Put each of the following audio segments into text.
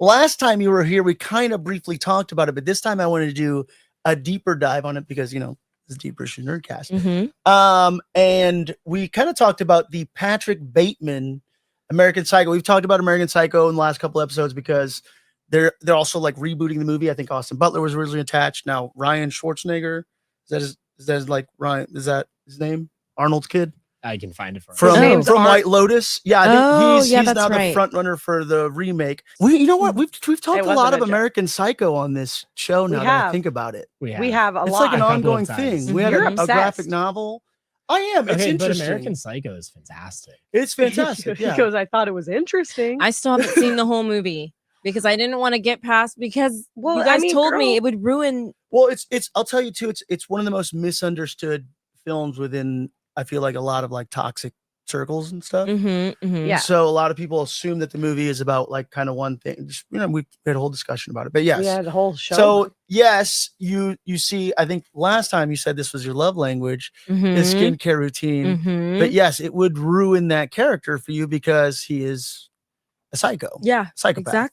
last time you were here, we kind of briefly talked about it, but this time I wanted to do a deeper dive on it because, it's Deeper Issue Nerdcast. And we kind of talked about the Patrick Bateman American Psycho. We've talked about American Psycho in the last couple episodes because they're also like rebooting the movie. I think Austin Butler was originally attached. Now Ryan Schwarzenegger, is that his name? Arnold's kid? I can find it from White Lotus. Yeah, I think he's now right. the front runner for the remake. You know what? We've talked a lot of American Psycho on this show now that I think about it. We have a lot. It's like an ongoing thing. We had a graphic novel. I am. It's interesting. But American Psycho is fantastic. It's fantastic. Yeah. Because I thought it was interesting. I still haven't seen the whole movie because I didn't want to get past you guys told me it would ruin. Well, it's I'll tell you too. It's one of the most misunderstood films within. I feel like a lot of like toxic circles and stuff. Yeah. So a lot of people assume that the movie is about like kind of one thing. Just, we had a whole discussion about it, but yes. Yeah, the whole show. So yes, you see, I think last time you said this was your love language, his skincare routine. But yes, it would ruin that character for you because he is a psycho. Yeah, psychopath.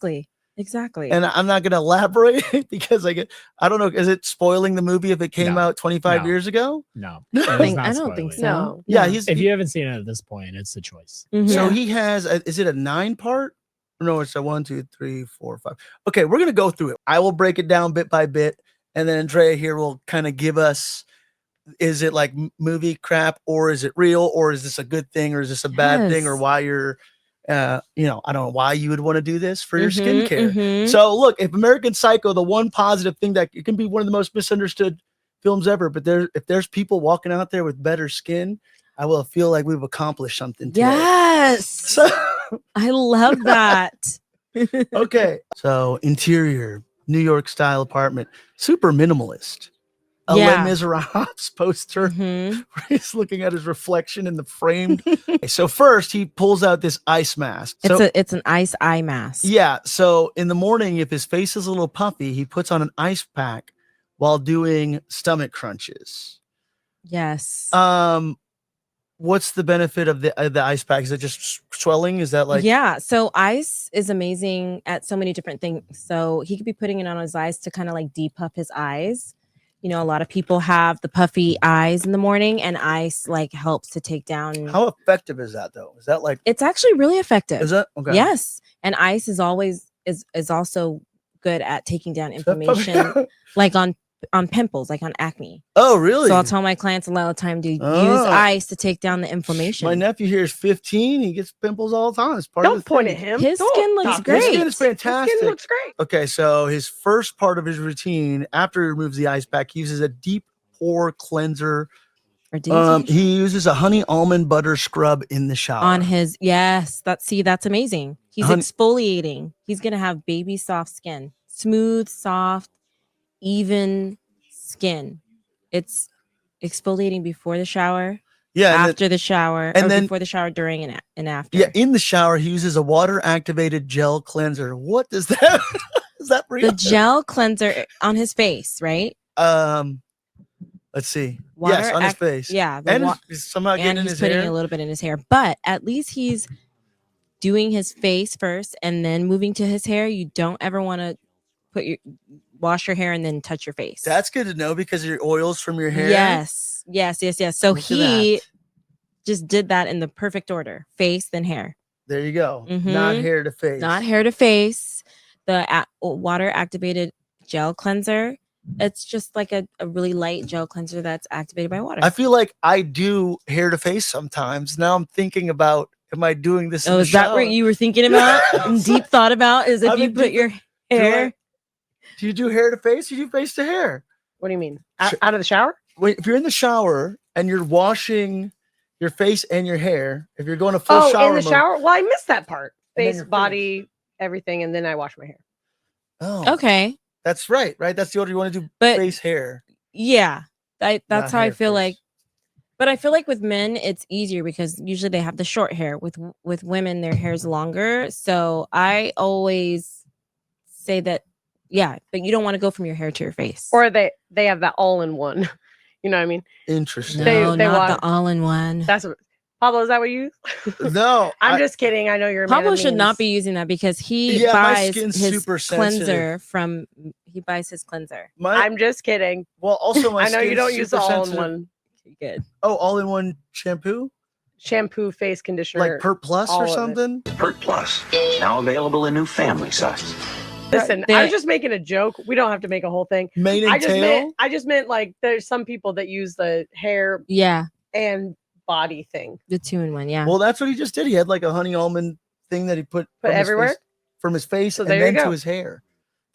Exactly. And I'm not going to elaborate because I don't know. Is it spoiling the movie if it came out 25 years ago? No, I don't think so. No. Yeah, if you haven't seen it at this point, it's a choice. So he has. Is it a 9-part? No, it's a 1, 2, 3, 4, 5. Okay, we're gonna go through it. I will break it down bit by bit, and then Andrea here will kind of give us. Is it like movie crap, or is it real, or is this a good thing, or is this a bad thing, or why you're. I don't know why you would want to do this for your skincare. So look, if American Psycho, the one positive thing that it can be one of the most misunderstood films ever, but if there's people walking out there with better skin, I will feel like we've accomplished something today. Yes. So, I love that. Okay. So interior, New York style apartment, super minimalist. A Les Miserables poster where he's looking at his reflection in the framed. So first he pulls out this ice mask. It's an ice eye mask. Yeah. So in the morning, if his face is a little puffy, he puts on an ice pack while doing stomach crunches. Yes. What's the benefit of the ice pack? Is it just swelling? Is that like? Yeah. So ice is amazing at so many different things. So he could be putting it on his eyes to kind of like depuff his eyes. A lot of people have the puffy eyes in the morning, and ice like helps to take down. How effective is that though? Is that like? It's actually really effective. Is that okay? Yes, and ice is also good at taking down inflammation, like on pimples, like on acne. Oh, really? So I'll tell my clients a lot of time to use ice to take down the inflammation. My nephew here is 15. He gets pimples all the time. It's part Don't of the point thing. at him. His skin looks great. His skin is fantastic. His skin looks great. Okay, so his first part of his routine after he removes the ice pack, he uses a deep pore cleanser. He uses a honey almond butter scrub in the shower. On his that's amazing. He's exfoliating. He's gonna have baby soft skin, smooth, soft, even skin. It's exfoliating before the shower, after the shower, and then before the shower, during and after. Yeah, in the shower, he uses a water activated gel cleanser. What does that? Is that real? The gel cleanser on his face, right? Let's see. Water on his face. Yeah, and he's somehow getting in his hair. Putting a little bit in his hair, but at least he's doing his face first and then moving to his hair. You don't ever want to wash your hair and then touch your face. That's good to know because of your oils from your hair. Yes. So he just did that in the perfect order: face, then hair. There you go. Not hair to face. Not hair to face. The water activated gel cleanser. It's just like a really light gel cleanser that's activated by water. I feel like I do hair to face sometimes. Now I'm thinking about, am I doing this? Oh, is that what you were thinking about? And deep thought about is if you put your hair. Do you do hair to face? Or do you face to hair? What do you mean? Out of the shower? Wait, if you're in the shower and you're washing your face and your hair, if you're going to full shower in the mode, shower? Well, I missed that part. Face, body, everything, and then I wash my hair. Oh, okay. That's right. That's the order you want to do. Face, hair. Yeah, that's how I feel like. But I feel like with men, it's easier because usually they have the short hair. With women, their hair's longer. So I always say that, but you don't want to go from your hair to your face. Or they have that all-in-one. You know what I mean? Interesting. No, not the all-in-one. That's what Pablo, is that what you use? No, I'm just kidding. I know you're a man Pablo of should not means. be using that because he Yeah, my buys skin's his super cleanser sensitive. from. He buys his cleanser. I'm just kidding. Well, also my I know you skin's don't use the super all in sensitive. one Good. Oh, all-in-one shampoo, shampoo, face conditioner, like Pert Plus all or of it. something. Pert Plus, now available in new family size. Listen, They- I was just making a joke. We don't have to make a whole thing. Mane and tail. I just meant like there's some people that use the hair Yeah, and body thing. the 2-in-1. Yeah. Well, that's what he just did. He had like a honey almond thing that he put from his everywhere? face, from his face So and there you then to go. his hair.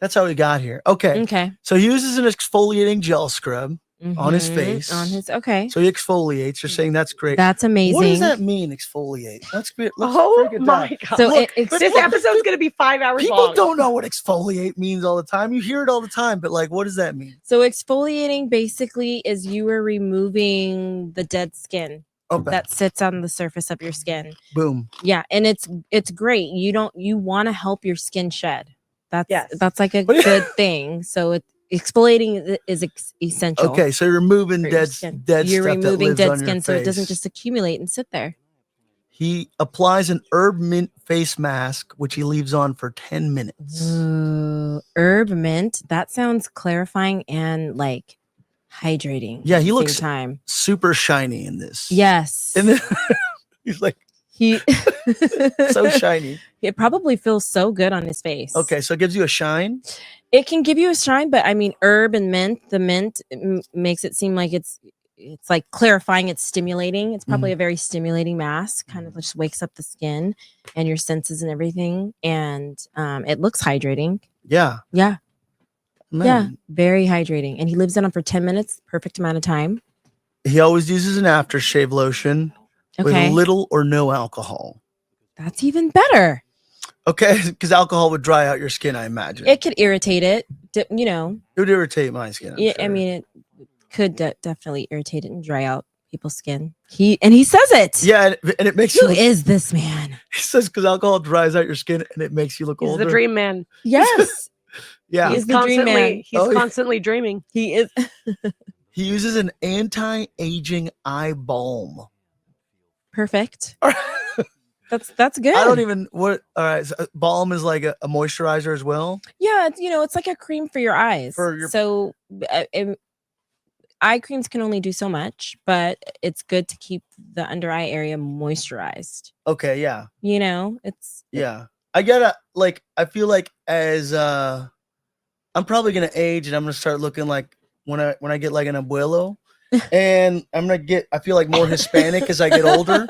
That's how he got here. Okay. Okay. So he uses an exfoliating gel scrub on his Mhm. face. On his. Okay. So he exfoliates. You're saying that's great. That's amazing. What does that mean, exfoliate? Let's break Oh it my down. god! So Look, it, but This look, episode's gonna be 5 hours people long. don't know what exfoliate means all the time. You hear it all the time, but like, what does that mean? So exfoliating basically is you are removing the dead skin Okay. that sits on the surface of your skin. Boom. Yeah, and it's great. You want to help your skin shed. Yes. That's like a But yeah. good thing. So exfoliating is essential. Okay, so you're removing for your dead skin. dead You're stuff that removing lives dead on your skin so it doesn't face. just accumulate and sit there. He applies an herb mint face mask, which he leaves on for 10 minutes. Ooh, herb mint. That sounds clarifying and like hydrating. Yeah, at he the looks same time. super shiny in this. Yes. And then he's like He so shiny. It probably feels so good on his face. Okay, so it gives you a shine. It can give you a shine, but I mean, herb and mint. The mint makes it seem like it's like clarifying. It's stimulating. It's probably a very stimulating mask. Kind of just wakes up the skin and your senses and everything, and it looks hydrating. Yeah. Yeah, Man. yeah, very hydrating. And he leaves it on for 10 minutes, perfect amount of time. He always uses an aftershave lotion with Okay, little or no alcohol. that's even better. Okay, because alcohol would dry out your skin, I imagine. It could irritate it. You know, It would irritate my skin. I'm yeah, I sure. mean, it could definitely irritate it and dry out people's skin. He says it. Yeah, and it makes Who you. is this man? He says because alcohol dries out your skin and it makes you look He's older. the dream man. Yes, Yeah, He's the dream man. He's Oh, yeah. constantly dreaming. he is. he uses an anti-aging eye balm. Perfect. That's good. I don't even what. All right, so balm is like a moisturizer as well. Yeah, it's like a cream for your eyes. For your- So eye creams can only do so much, but it's good to keep the under eye area moisturized. Okay, yeah, It's yeah. I gotta like. I feel like as I'm probably gonna age and I'm gonna start looking like when I get like an abuelo, and I feel like more Hispanic as I get older.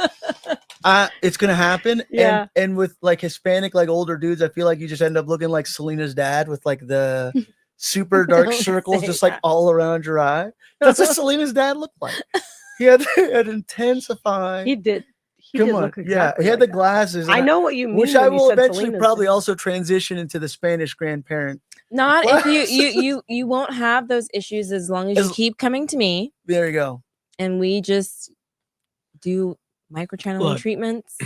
It's gonna happen. Yeah. And with like Hispanic, like older dudes, I feel like you just end up looking like Selena's dad with like the super dark Don't circles say just like that. all around your eye. That's what Selena's dad looked like. He had intensify. He did. He Come did on, look yeah. exactly He had like the that. glasses. I and know what you mean. which I when you will said eventually Selena's probably dad. also transition into the Spanish grandparent. not if What? you won't have those issues as long as you As- keep coming to me There you go. and we just do microchanneling Look. treatments.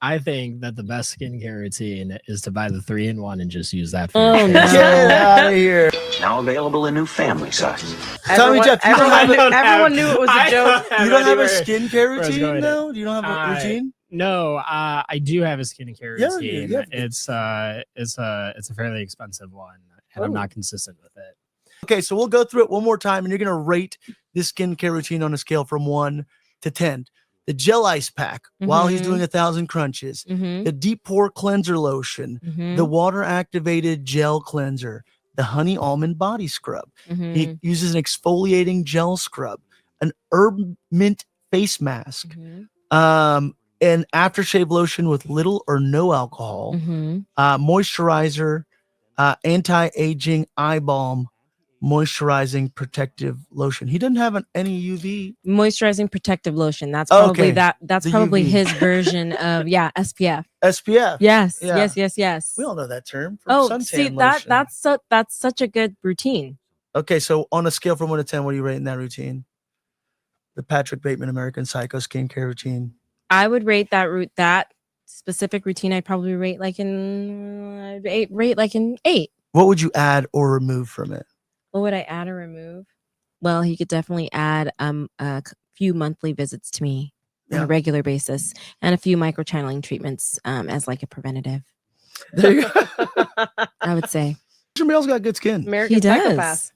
I think that the best skincare routine is to buy the 3-in-1 and just use that for Oh, your no. face. Get out of here. Now available in new family size. Tommy Everyone, Jeff, you don't everyone, have knew, a- everyone knew it was a joke. You don't have a anywhere. skincare where I was routine going. though? Do you don't have a routine? No, I do have a skincare Yeah, routine. yeah. It's a fairly expensive one, and I'm Oh. not consistent with it. Okay, so we'll go through it one more time and you're gonna rate this skincare routine on a scale from 1 to 10. The gel ice pack while he's Mhm. doing 1,000 crunches, Mm-hmm, the deep pore cleanser lotion, mm-hmm, the water activated gel cleanser, the honey almond body scrub. mm-hmm, He uses an exfoliating gel scrub, an herb mint face mask, mm-hmm, an aftershave lotion with little or no alcohol, mm-hmm. moisturizer, anti-aging eye balm, moisturizing protective lotion. He doesn't have any UV. Moisturizing protective lotion. That's Okay, probably that's the probably UV. his version of SPF. SPF. Yes, Yeah. yes. We all know that term. For Oh, suntan see lotion. that's such a good routine. Okay, so on a scale from 1 to 10, what are you rating that routine? The Patrick Bateman American Psycho skincare routine. I would rate that specific routine. I'd probably rate like an 8. What would you add or remove from it? What would I add or remove? Well, he could definitely add a few monthly visits to me. on Yeah. a regular basis, and a few microchanneling treatments as like a preventative. There you go. I would say Christian Bale's got good skin. American he Psychopath. does.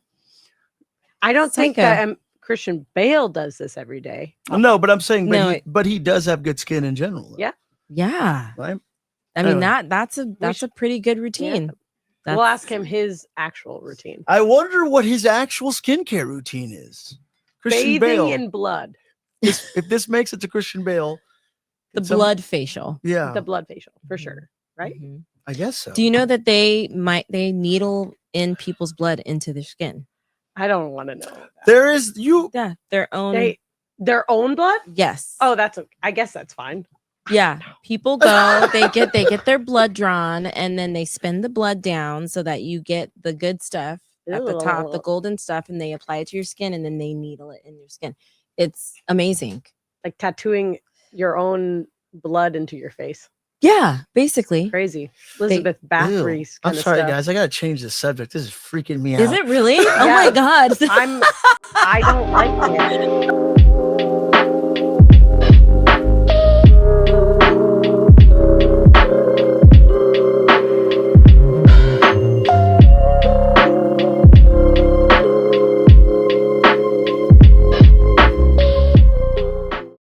I don't think Psycho. that Christian Bale does this every day. No, but I'm saying, No, but he does have good skin in general. Though, Yeah. Yeah, Right. I mean Anyway. that's a pretty good routine. We'll That's- ask him his actual routine. I wonder what his actual skincare routine is. Christian Bathing Bale. in blood. If this makes it to Christian Bale, the some- blood facial. Yeah, The blood facial, for sure. Right? Mhm. I guess so. Do you know that they needle in people's blood into their skin? I don't want to know. that. There is you. Yeah, their own. Their own blood? Yes. Oh, I guess that's fine. Yeah, people go, they get their blood drawn, and then they spin the blood down so that you get the good stuff at the top, the Ugh. golden stuff, and they apply it to your skin, and then they needle it in your skin. It's amazing. Like tattooing your own blood into your face. Yeah, basically. Crazy. Elizabeth Ew. Bathory's I'm kind of sorry, stuff. guys. I gotta change the subject. This is freaking me out. Is it really? Oh Yeah. my god. I don't like it.